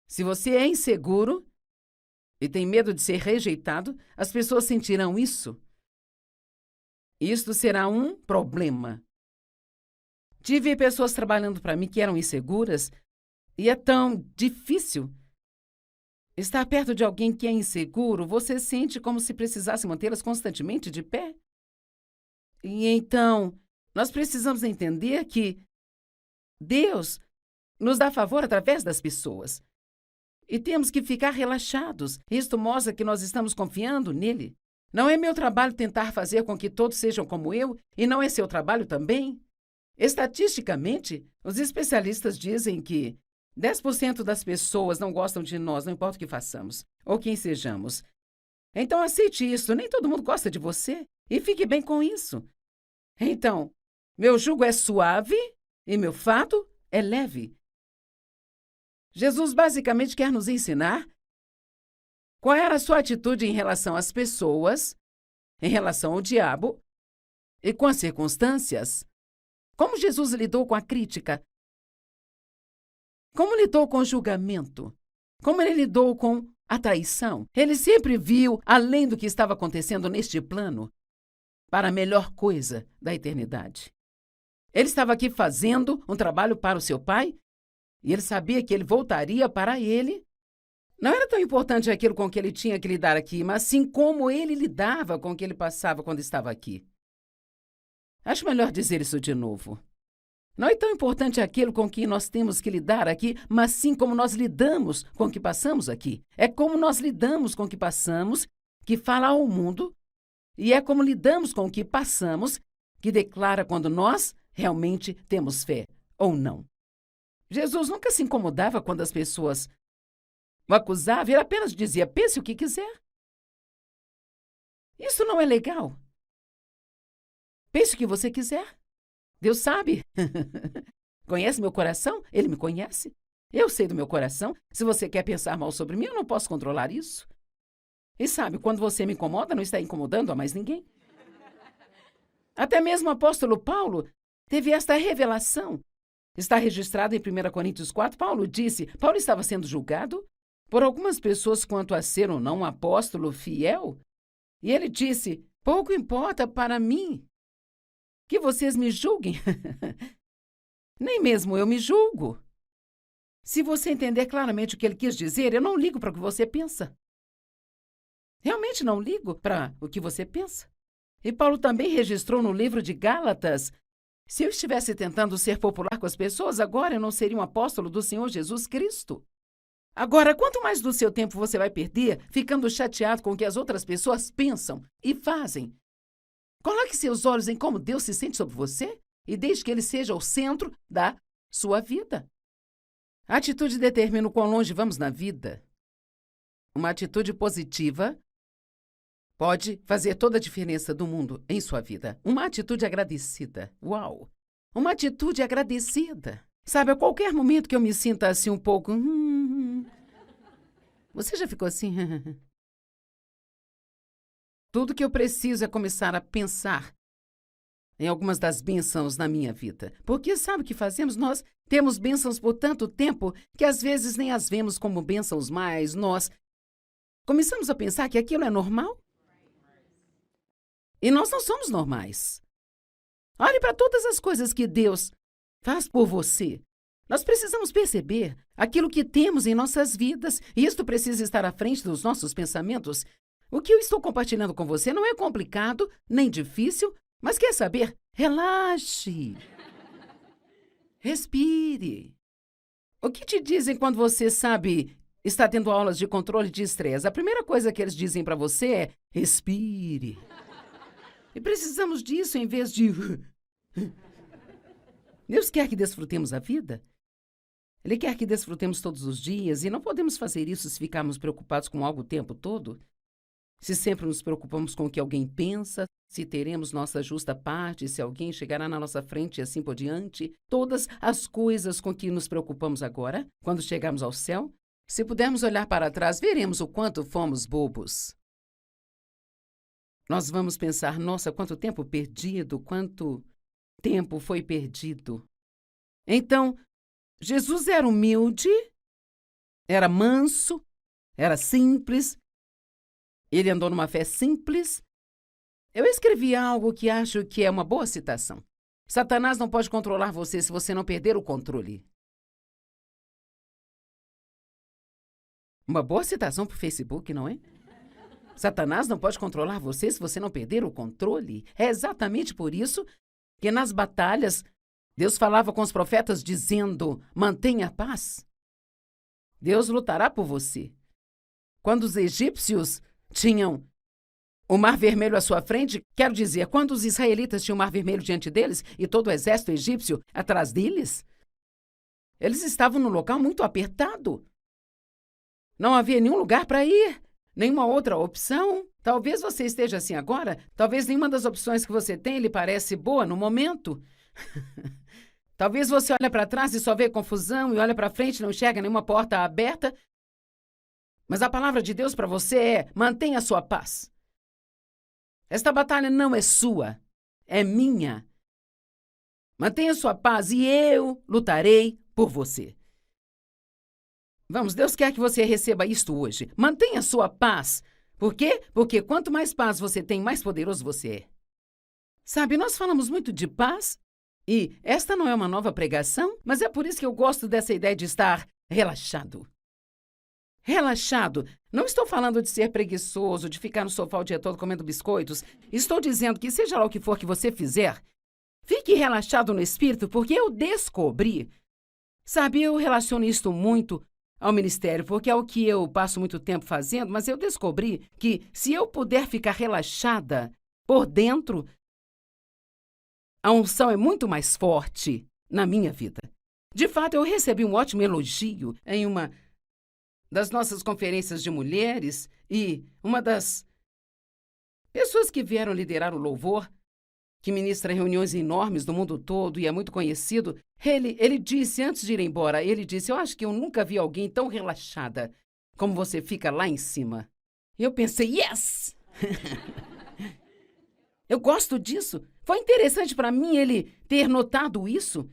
Se você é inseguro e tem medo de ser rejeitado, as pessoas sentirão isso. Isto será um problema. Tive pessoas trabalhando para mim que eram inseguras e é tão difícil. Estar perto de alguém que é inseguro, você sente como se precisasse mantê-las constantemente de pé. E então, nós precisamos entender que Deus nos dá favor através das pessoas. E temos que ficar relaxados. Isto mostra que nós estamos confiando nele. Não é meu trabalho tentar fazer com que todos sejam como eu, e não é seu trabalho também. Estatisticamente, os especialistas dizem que 10% das pessoas não gostam de nós, não importa o que façamos, ou quem sejamos. Então aceite isso, nem todo mundo gosta de você, e fique bem com isso. Então, meu jugo é suave e meu fardo é leve. Jesus basicamente quer nos ensinar qual era a sua atitude em relação às pessoas, em relação ao diabo e com as circunstâncias. Como Jesus lidou com a crítica? Como lidou com o julgamento? Como ele lidou com a traição? Ele sempre viu além do que estava acontecendo neste plano para a melhor coisa da eternidade. Ele estava aqui fazendo um trabalho para o seu pai e ele sabia que ele voltaria para ele. Não era tão importante aquilo com que ele tinha que lidar aqui, mas sim como ele lidava com o que ele passava quando estava aqui. Acho melhor dizer isso de novo. Não é tão importante aquilo com que nós temos que lidar aqui, mas sim como nós lidamos com o que passamos aqui. É como nós lidamos com o que passamos que fala ao mundo, e é como lidamos com o que passamos que declara quando nós realmente temos fé ou não. Jesus nunca se incomodava quando as pessoas o acusavam, ele apenas dizia: pense o que quiser. Isso não é legal. Pense o que você quiser. Deus sabe. Conhece meu coração? Ele me conhece. Eu sei do meu coração. Se você quer pensar mal sobre mim, eu não posso controlar isso. E sabe, quando você me incomoda, não está incomodando a mais ninguém. Até mesmo o apóstolo Paulo teve esta revelação. Está registrado em 1 Coríntios 4. Paulo estava sendo julgado por algumas pessoas quanto a ser ou não um apóstolo fiel. E ele disse: pouco importa para mim que vocês me julguem. Nem mesmo eu me julgo. Se você entender claramente o que ele quis dizer, eu não ligo para o que você pensa. Realmente não ligo para o que você pensa. E Paulo também registrou no livro de Gálatas: se eu estivesse tentando ser popular com as pessoas, agora eu não seria um apóstolo do Senhor Jesus Cristo. Agora, quanto mais do seu tempo você vai perder ficando chateado com o que as outras pessoas pensam e fazem? Coloque seus olhos em como Deus se sente sobre você e deixe que Ele seja o centro da sua vida. A atitude determina o quão longe vamos na vida. Uma atitude positiva pode fazer toda a diferença do mundo em sua vida. Uma atitude agradecida. Uau! Uma atitude agradecida. Sabe, a qualquer momento que eu me sinta assim um pouco... Você já ficou assim? Tudo que eu preciso é começar a pensar em algumas das bênçãos na minha vida. Porque sabe o que fazemos? Nós temos bênçãos por tanto tempo que às vezes nem as vemos como bênçãos mais. Nós começamos a pensar que aquilo é normal. E nós não somos normais. Olhe para todas as coisas que Deus faz por você. Nós precisamos perceber aquilo que temos em nossas vidas, e isto precisa estar à frente dos nossos pensamentos. O que eu estou compartilhando com você não é complicado, nem difícil, mas quer saber? Relaxe. Respire. O que te dizem quando você sabe, está tendo aulas de controle de estresse? A primeira coisa que eles dizem para você é: respire. E precisamos disso em vez de... Deus quer que desfrutemos a vida. Ele quer que desfrutemos todos os dias, e não podemos fazer isso se ficarmos preocupados com algo o tempo todo. Se sempre nos preocupamos com o que alguém pensa, se teremos nossa justa parte, se alguém chegará na nossa frente e assim por diante, todas as coisas com que nos preocupamos agora, quando chegarmos ao céu, se pudermos olhar para trás, veremos o quanto fomos bobos. Nós vamos pensar: nossa, quanto tempo perdido, quanto tempo foi perdido. Então, Jesus era humilde, era manso, era simples. Ele andou numa fé simples. Eu escrevi algo que acho que é uma boa citação. Satanás não pode controlar você se você não perder o controle. Uma boa citação para o Facebook, não é? Satanás não pode controlar você se você não perder o controle. É exatamente por isso que nas batalhas Deus falava com os profetas dizendo: mantenha a paz. Deus lutará por você. Quando os egípcios tinham o Mar Vermelho à sua frente, quero dizer, quando os israelitas tinham o Mar Vermelho diante deles e todo o exército egípcio atrás deles, eles estavam num local muito apertado. Não havia nenhum lugar para ir, nenhuma outra opção. Talvez você esteja assim agora, talvez nenhuma das opções que você tem lhe parece boa no momento. Talvez você olhe para trás e só vê confusão, e olha para frente e não enxerga nenhuma porta aberta. Mas a palavra de Deus para você é: mantenha a sua paz. Esta batalha não é sua, é minha. Mantenha a sua paz e eu lutarei por você. Vamos, Deus quer que você receba isto hoje. Mantenha a sua paz. Por quê? Porque quanto mais paz você tem, mais poderoso você é. Sabe, nós falamos muito de paz, e esta não é uma nova pregação, mas é por isso que eu gosto dessa ideia de estar relaxado. Relaxado. Não estou falando de ser preguiçoso, de ficar no sofá o dia todo comendo biscoitos. Estou dizendo que seja lá o que for que você fizer, fique relaxado no espírito, porque eu descobri. Sabe, eu relaciono isto muito ao ministério, porque é o que eu passo muito tempo fazendo, mas eu descobri que se eu puder ficar relaxada por dentro, a unção é muito mais forte na minha vida. De fato, eu recebi um ótimo elogio em uma das nossas conferências de mulheres, e uma das pessoas que vieram liderar o louvor, que ministra reuniões enormes no mundo todo e é muito conhecido, ele disse, antes de ir embora, ele disse: eu acho que eu nunca vi alguém tão relaxada como você fica lá em cima. E eu pensei: yes! Eu gosto disso. Foi interessante para mim ele ter notado isso.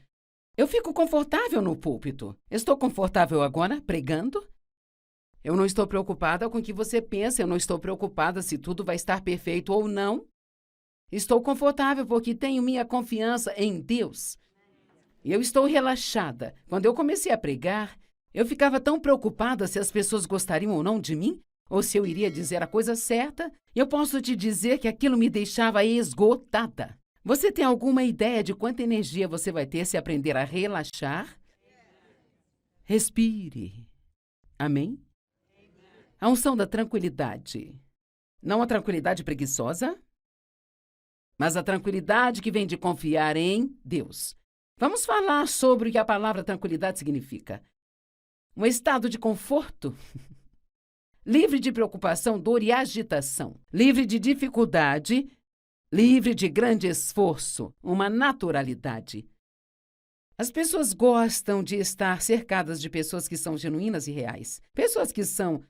Eu fico confortável no púlpito. Estou confortável agora, pregando. Eu não estou preocupada com o que você pensa, eu não estou preocupada se tudo vai estar perfeito ou não. Estou confortável porque tenho minha confiança em Deus. E eu estou relaxada. Quando eu comecei a pregar, eu ficava tão preocupada se as pessoas gostariam ou não de mim, ou se eu iria dizer a coisa certa. Eu posso te dizer que aquilo me deixava esgotada. Você tem alguma ideia de quanta energia você vai ter se aprender a relaxar? Respire. Amém? A unção da tranquilidade. Não a tranquilidade preguiçosa, mas a tranquilidade que vem de confiar em Deus. Vamos falar sobre o que a palavra tranquilidade significa. Um estado de conforto, livre de preocupação, dor e agitação, livre de dificuldade, livre de grande esforço, uma naturalidade. As pessoas gostam de estar cercadas de pessoas que são genuínas e reais, pessoas que são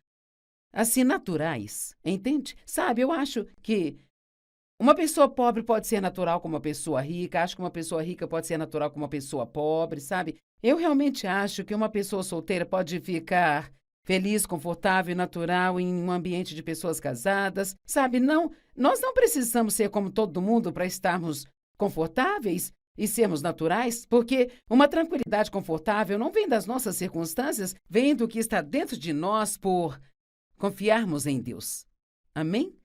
assim, naturais, entende? Sabe, eu acho que uma pessoa pobre pode ser natural como uma pessoa rica, acho que uma pessoa rica pode ser natural como uma pessoa pobre, sabe? Eu realmente acho que uma pessoa solteira pode ficar feliz, confortável e natural em um ambiente de pessoas casadas, sabe? Não, nós não precisamos ser como todo mundo para estarmos confortáveis. e sermos naturais, porque uma tranquilidade confortável não vem das nossas circunstâncias, vem do que está dentro de nós por confiarmos em Deus. Amém?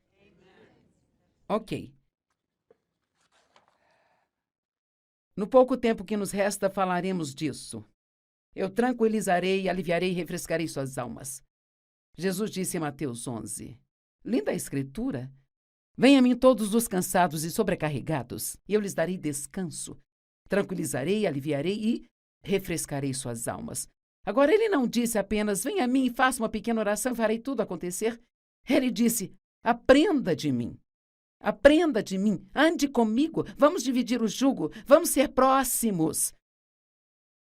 Ok. No pouco tempo que nos resta, falaremos disso. Eu tranquilizarei, aliviarei e refrescarei suas almas. Jesus disse em Mateus 11. Linda a escritura. Venham a mim todos os cansados e sobrecarregados, e eu lhes darei descanso. Tranquilizarei, aliviarei e refrescarei suas almas. Agora, ele não disse apenas, venha a mim e faça uma pequena oração e farei tudo acontecer. Ele disse, aprenda de mim. Aprenda de mim, ande comigo, vamos dividir o jugo, vamos ser próximos,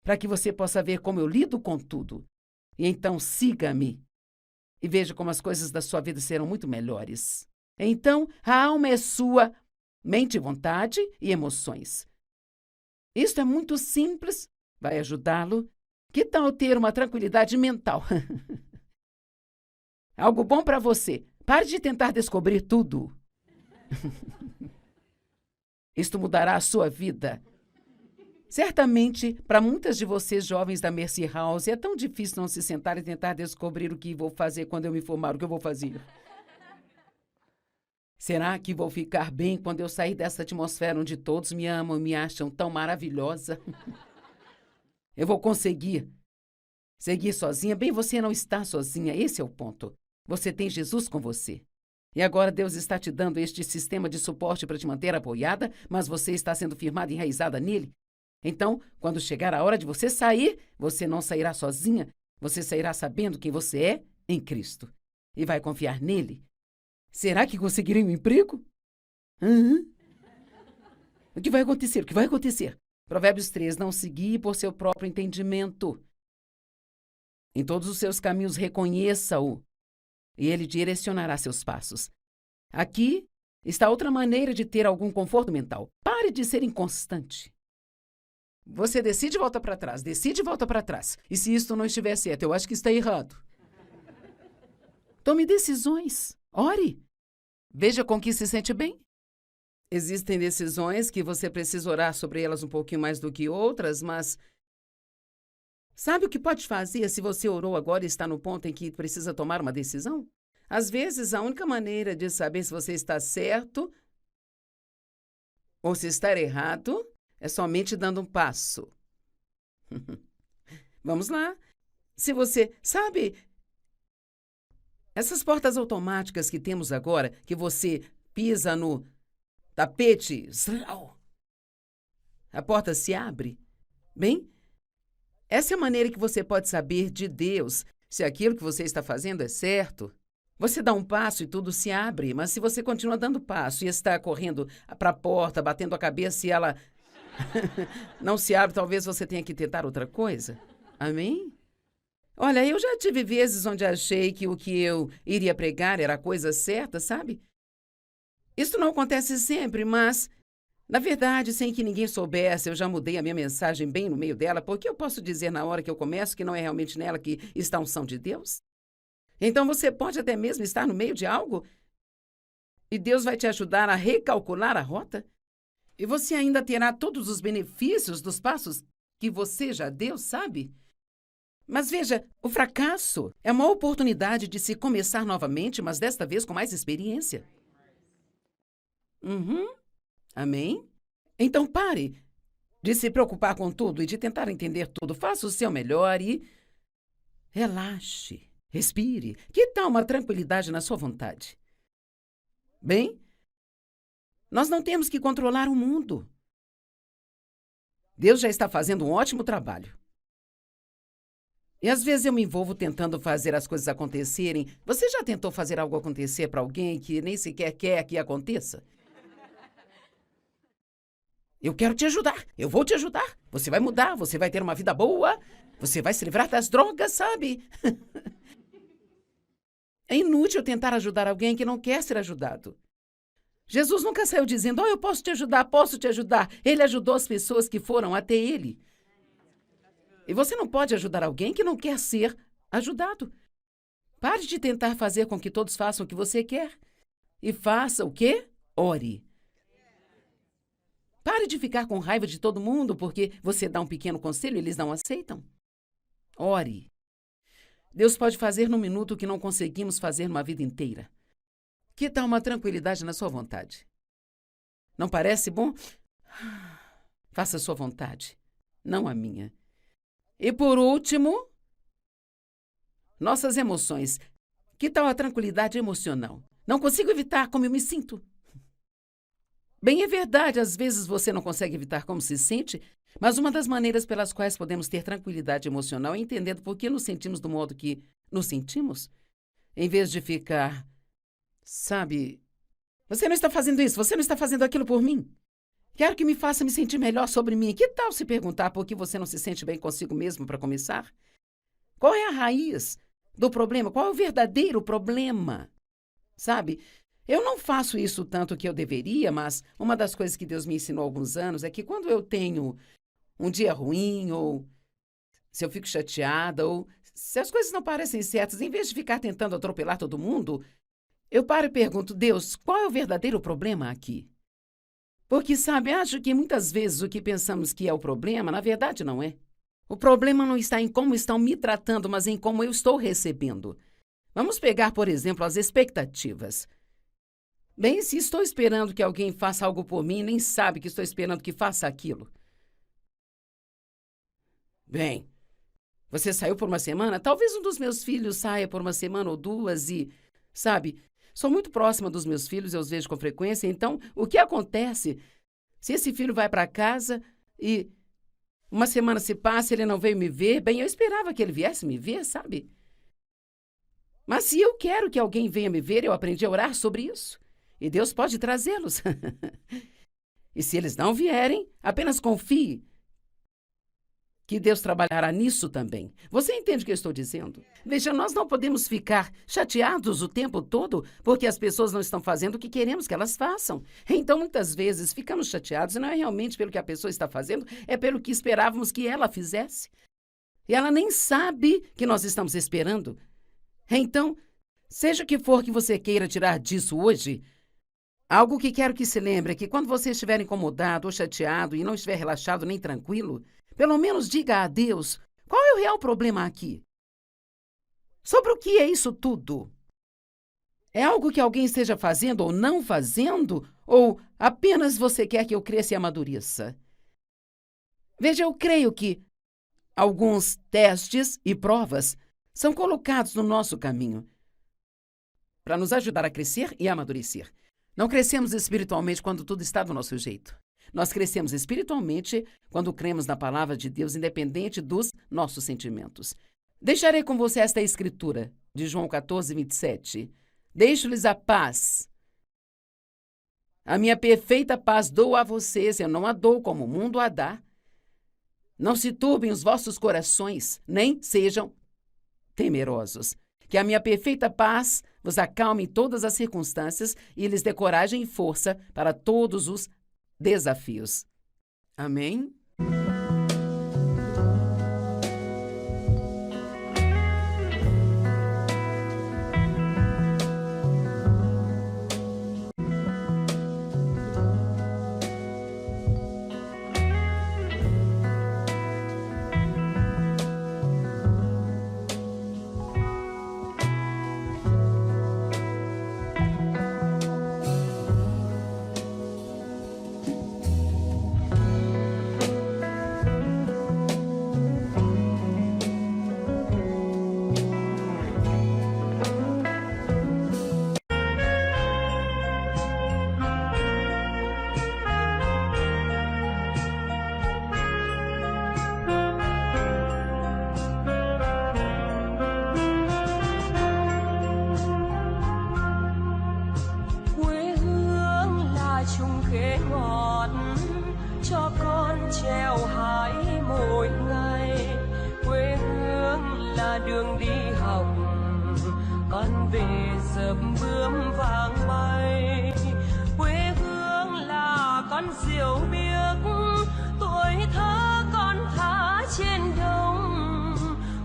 para que você possa ver como eu lido com tudo. E então siga-me e veja como as coisas da sua vida serão muito melhores. Então, a alma é sua, mente, vontade e emoções. Isto é muito simples, vai ajudá-lo. Que tal ter uma tranquilidade mental? Algo bom para você. Pare de tentar descobrir tudo. Isto mudará a sua vida. Certamente, para muitas de vocês jovens da Mercy House, é tão difícil não se sentar e tentar descobrir o que vou fazer quando eu me formar, o que eu vou fazer. Será que vou ficar bem quando eu sair dessa atmosfera onde todos me amam e me acham tão maravilhosa? Eu vou conseguir seguir sozinha? Bem, você não está sozinha, esse é o ponto. Você tem Jesus com você. E agora Deus está te dando este sistema de suporte para te manter apoiada, mas você está sendo firmada e enraizada nele. Então, quando chegar a hora de você sair, você não sairá sozinha, você sairá sabendo quem você é em Cristo. E vai confiar nele. Será que conseguirei um emprego? O que vai acontecer? O que vai acontecer? Provérbios 3, não se guie por seu próprio entendimento. Em todos os seus caminhos reconheça-o. E ele direcionará seus passos. Aqui está outra maneira de ter algum conforto mental. Pare de ser inconstante. Você decide e volta para trás, decide e volta para trás. E se isto não estiver certo, eu acho que está errado. Tome decisões. Ore. Veja com que se sente bem. Existem decisões que você precisa orar sobre elas um pouquinho mais do que outras, mas sabe o que pode fazer se você orou agora e está no ponto em que precisa tomar uma decisão? Às vezes, a única maneira de saber se você está certo ou se está errado é somente dando um passo. Vamos lá. Se você sabe, essas portas automáticas que temos agora, que você pisa no tapete, a porta se abre. Bem, essa é a maneira que você pode saber de Deus se aquilo que você está fazendo é certo. Você dá um passo e tudo se abre, mas se você continua dando passo e está correndo para a porta, batendo a cabeça e ela não se abre, talvez você tenha que tentar outra coisa. Amém? Olha, eu já tive vezes onde achei que o que eu iria pregar era a coisa certa, sabe? Isso não acontece sempre, mas na verdade, sem que ninguém soubesse, eu já mudei a minha mensagem bem no meio dela, porque eu posso dizer na hora que eu começo que não é realmente nela que está a unção de Deus. Então você pode até mesmo estar no meio de algo e Deus vai te ajudar a recalcular a rota. E você ainda terá todos os benefícios dos passos que você já deu, sabe? Mas veja, o fracasso é uma oportunidade de se começar novamente, mas desta vez com mais experiência. Amém? Então pare de se preocupar com tudo e de tentar entender tudo. Faça o seu melhor e relaxe, respire. Que tal uma tranquilidade na sua vontade? Bem, nós não temos que controlar o mundo. Deus já está fazendo um ótimo trabalho. E às vezes eu me envolvo tentando fazer as coisas acontecerem. Você já tentou fazer algo acontecer para alguém que nem sequer quer que aconteça? Eu quero te ajudar, eu vou te ajudar. Você vai mudar, você vai ter uma vida boa, você vai se livrar das drogas, sabe? É inútil tentar ajudar alguém que não quer ser ajudado. Jesus nunca saiu dizendo, eu posso te ajudar, posso te ajudar. Ele ajudou as pessoas que foram até ele. E você não pode ajudar alguém que não quer ser ajudado. Pare de tentar fazer com que todos façam o que você quer. E faça o quê? Ore. Pare de ficar com raiva de todo mundo porque você dá um pequeno conselho e eles não aceitam. Ore. Deus pode fazer num minuto o que não conseguimos fazer numa vida inteira. Que tal uma tranquilidade na sua vontade? Não parece bom? Faça a sua vontade, não a minha. E por último, nossas emoções. Que tal a tranquilidade emocional? Não consigo evitar como eu me sinto. Bem, é verdade, às vezes você não consegue evitar como se sente, mas uma das maneiras pelas quais podemos ter tranquilidade emocional é entendendo por que nos sentimos do modo que nos sentimos, em vez de ficar, sabe, você não está fazendo isso, você não está fazendo aquilo por mim. Quero que me faça me sentir melhor sobre mim. Que tal se perguntar por que você não se sente bem consigo mesmo para começar? Qual é a raiz do problema? Qual é o verdadeiro problema? Sabe, eu não faço isso tanto que eu deveria, mas uma das coisas que Deus me ensinou há alguns anos é que quando eu tenho um dia ruim, ou se eu fico chateada, ou se as coisas não parecem certas, em vez de ficar tentando atropelar todo mundo, eu paro e pergunto, Deus, qual é o verdadeiro problema aqui? Porque, sabe, acho que muitas vezes o que pensamos que é o problema, na verdade não é. O problema não está em como estão me tratando, mas em como eu estou recebendo. Vamos pegar, por exemplo, as expectativas. Bem, se estou esperando que alguém faça algo por mim, nem sabe que estou esperando que faça aquilo. Bem, você saiu por uma semana? Talvez um dos meus filhos saia por uma semana ou duas e, sabe, sou muito próxima dos meus filhos, eu os vejo com frequência, então o que acontece se esse filho vai para casa e uma semana se passa e ele não veio me ver? Bem, eu esperava que ele viesse me ver, sabe? Mas se eu quero que alguém venha me ver, eu aprendi a orar sobre isso. E Deus pode trazê-los. E se eles não vierem, apenas confie que Deus trabalhará nisso também. Você entende o que eu estou dizendo? Veja, nós não podemos ficar chateados o tempo todo porque as pessoas não estão fazendo o que queremos que elas façam. Então, muitas vezes, ficamos chateados e não é realmente pelo que a pessoa está fazendo, é pelo que esperávamos que ela fizesse. E ela nem sabe que nós estamos esperando. Então, seja o que for que você queira tirar disso hoje, algo que quero que se lembre é que quando você estiver incomodado ou chateado e não estiver relaxado nem tranquilo, pelo menos diga a Deus qual é o real problema aqui. Sobre o que é isso tudo? É algo que alguém esteja fazendo ou não fazendo? Ou apenas você quer que eu cresça e amadureça? Veja, eu creio que alguns testes e provas são colocados no nosso caminho para nos ajudar a crescer e a amadurecer. Não crescemos espiritualmente quando tudo está do nosso jeito. Nós crescemos espiritualmente quando cremos na palavra de Deus, independente dos nossos sentimentos. Deixarei com você esta escritura de João 14, 27. Deixo-lhes a paz. A minha perfeita paz dou a vocês, eu não a dou como o mundo a dá. Não se turbem os vossos corações, nem sejam temerosos. Que a minha perfeita paz vos acalme em todas as circunstâncias e lhes dê coragem e força para todos os desafios. Amém? Cho con treo hái mỗi ngày, quê hương là đường đi học, con về dập bướm vàng bay. Quê hương là con diều biếc, tuổi thơ con thả trên đồng.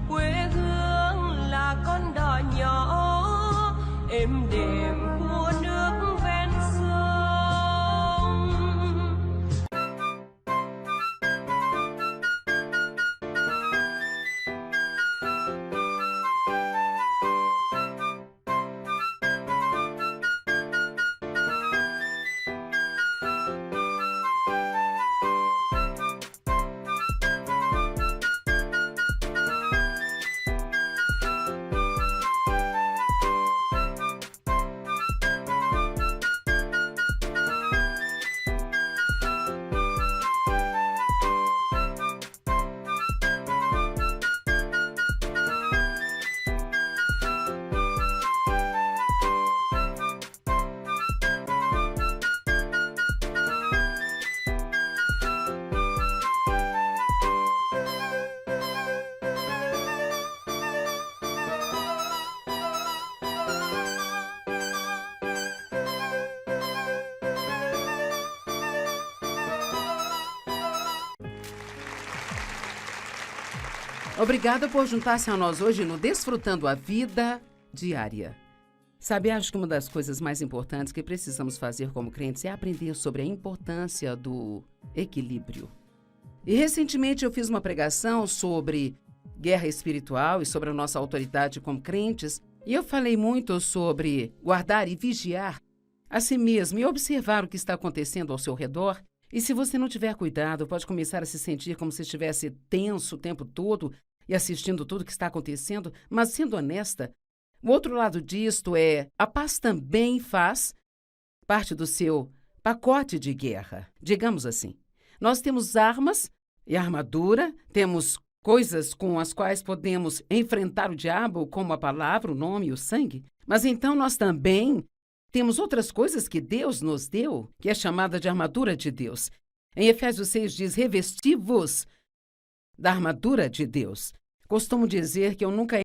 Quê hương là con đò nhỏ êm đềm của nước ven sông. Obrigada por juntar-se a nós hoje no Desfrutando a Vida Diária. Sabe, acho que uma das coisas mais importantes que precisamos fazer como crentes é aprender sobre a importância do equilíbrio. E recentemente eu fiz uma pregação sobre guerra espiritual e sobre a nossa autoridade como crentes, e eu falei muito sobre guardar e vigiar a si mesmo e observar o que está acontecendo ao seu redor. E se você não tiver cuidado, pode começar a se sentir como se estivesse tenso o tempo todo e assistindo tudo o que está acontecendo, mas sendo honesta, o outro lado disto é a paz também faz parte do seu pacote de guerra, digamos assim. Nós temos armas e armadura, temos coisas com as quais podemos enfrentar o diabo, como a palavra, o nome e o sangue, mas então nós também temos outras coisas que Deus nos deu, que é chamada de armadura de Deus. Em Efésios 6 diz, revesti-vos da armadura de Deus. Costumo dizer que eu nunca